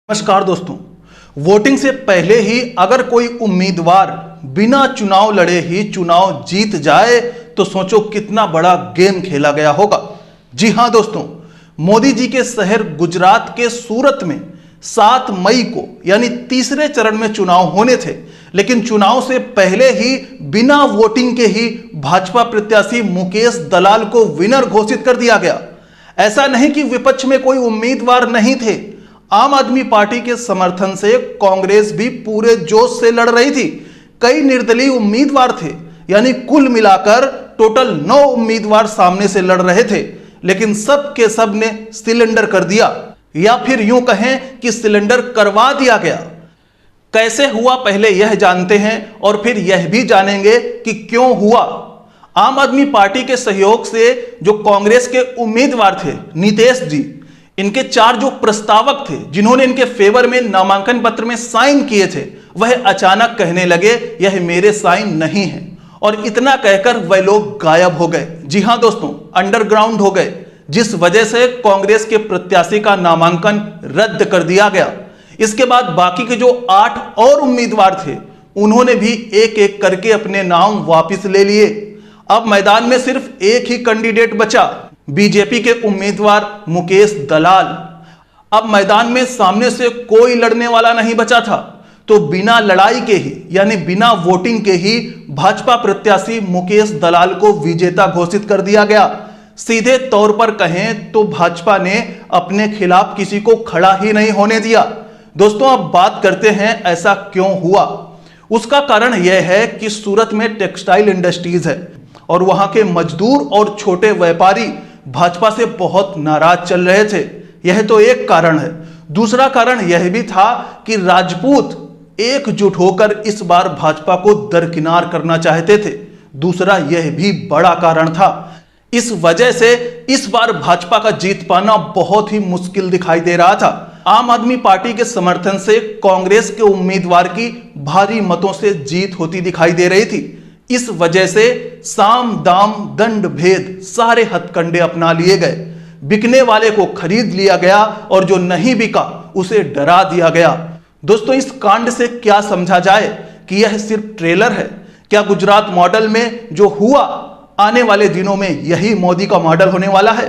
नमस्कार दोस्तों, वोटिंग से पहले ही अगर कोई उम्मीदवार बिना चुनाव लड़े ही चुनाव जीत जाए तो सोचो कितना बड़ा गेम खेला गया होगा। जी हां दोस्तों, मोदी जी के शहर गुजरात के सूरत में 7 मई को यानी तीसरे चरण में चुनाव होने थे, लेकिन चुनाव से पहले ही बिना वोटिंग के ही भाजपा प्रत्याशी मुकेश दलाल को विनर घोषित कर दिया गया। ऐसा नहीं कि विपक्ष में कोई उम्मीदवार नहीं थे, आम आदमी पार्टी के समर्थन से कांग्रेस भी पूरे जोश से लड़ रही थी। कई निर्दलीय उम्मीदवार थे, यानी कुल मिलाकर टोटल 9 उम्मीदवार सामने से लड़ रहे थे, लेकिन सब के सब ने सिलेंडर कर दिया, या फिर यूं कहें कि सिलेंडर करवा दिया गया। कैसे हुआ पहले यह जानते हैं और फिर यह भी जानेंगे कि क्यों हुआ। आम आदमी पार्टी के सहयोग से जो कांग्रेस के उम्मीदवार थे नीतीश जी, इनके 4 जो प्रस्तावक थे जिन्होंने इनके फेवर में नामांकन पत्र में साइन किए थे, वह अचानक कहने लगे यह मेरे साइन नहीं है, और इतना कहकर वह लोग गायब हो गए। जी हां दोस्तों, अंडरग्राउंड हो गए, जिस वजह से कांग्रेस के प्रत्याशी का नामांकन रद्द कर दिया गया। इसके बाद बाकी के जो 8 और उम्मीदवार थे उन्होंने भी एक एक करके अपने नाम वापस ले लिए। अब मैदान में सिर्फ एक ही कैंडिडेट बचा, बीजेपी के उम्मीदवार मुकेश दलाल। अब मैदान में सामने से कोई लड़ने वाला नहीं बचा था, तो बिना लड़ाई के ही यानी बिना वोटिंग के ही भाजपा प्रत्याशी मुकेश दलाल को विजेता घोषित कर दिया गया। सीधे तौर पर कहें तो भाजपा ने अपने खिलाफ किसी को खड़ा ही नहीं होने दिया। दोस्तों, अब बात करते हैं ऐसा क्यों हुआ। उसका कारण यह है कि सूरत में टेक्सटाइल इंडस्ट्रीज है और वहां के मजदूर और छोटे व्यापारी भाजपा से बहुत नाराज चल रहे थे। यह तो एक कारण है। दूसरा कारण यह भी था कि राजपूत एकजुट होकर इस बार भाजपा को दरकिनार करना चाहते थे। दूसरा यह भी बड़ा कारण था। इस वजह से इस बार भाजपा का जीत पाना बहुत ही मुश्किल दिखाई दे रहा था। आम आदमी पार्टी के समर्थन से कांग्रेस के उम्मीदवार की भारी मतों से जीत होती दिखाई दे रही थी। इस वजह से साम दाम दंड भेद सारे हथकंडे अपना लिए गए। बिकने वाले को खरीद लिया गया और जो नहीं बिका उसे डरा दिया गया। दोस्तों, इस कांड से क्या समझा जाए कि यह सिर्फ ट्रेलर है? क्या गुजरात मॉडल में जो हुआ आने वाले दिनों में यही मोदी का मॉडल होने वाला है?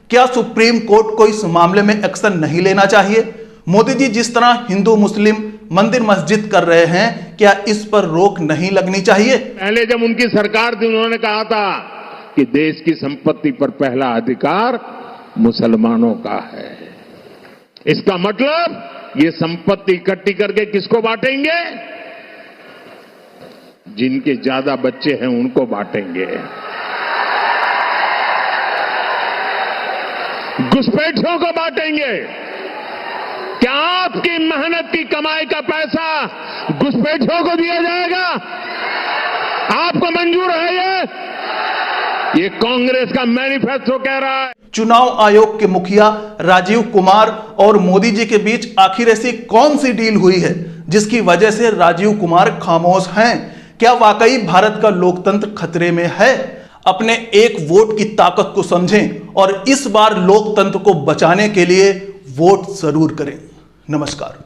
क्या सुप्रीम कोर्ट को इस मामले में एक्शन नहीं लेना चाहिए? मोदी जी जिस तरह हिंदू मुस्लिम मंदिर मस्जिद कर रहे हैं, क्या इस पर रोक नहीं लगनी चाहिए? पहले जब उनकी सरकार थी उन्होंने कहा था कि देश की संपत्ति पर पहला अधिकार मुसलमानों का है। इसका मतलब ये संपत्ति इकट्ठी करके किसको बांटेंगे? जिनके ज्यादा बच्चे हैं उनको बांटेंगे। घुसपैठियों को बांटेंगे। क्या आपकी मेहनत की कमाई का पैसा घुसपैठियों को दिया जाएगा? आपको मंजूर है? ये कांग्रेस का मैनिफेस्टो कह रहा है। चुनाव आयोग के मुखिया राजीव कुमार और मोदी जी के बीच आखिर ऐसी कौन सी डील हुई है जिसकी वजह से राजीव कुमार खामोश हैं? क्या वाकई भारत का लोकतंत्र खतरे में है? अपने एक वोट की ताकत को समझें और इस बार लोकतंत्र को बचाने के लिए वोट जरूर करें। नमस्कार।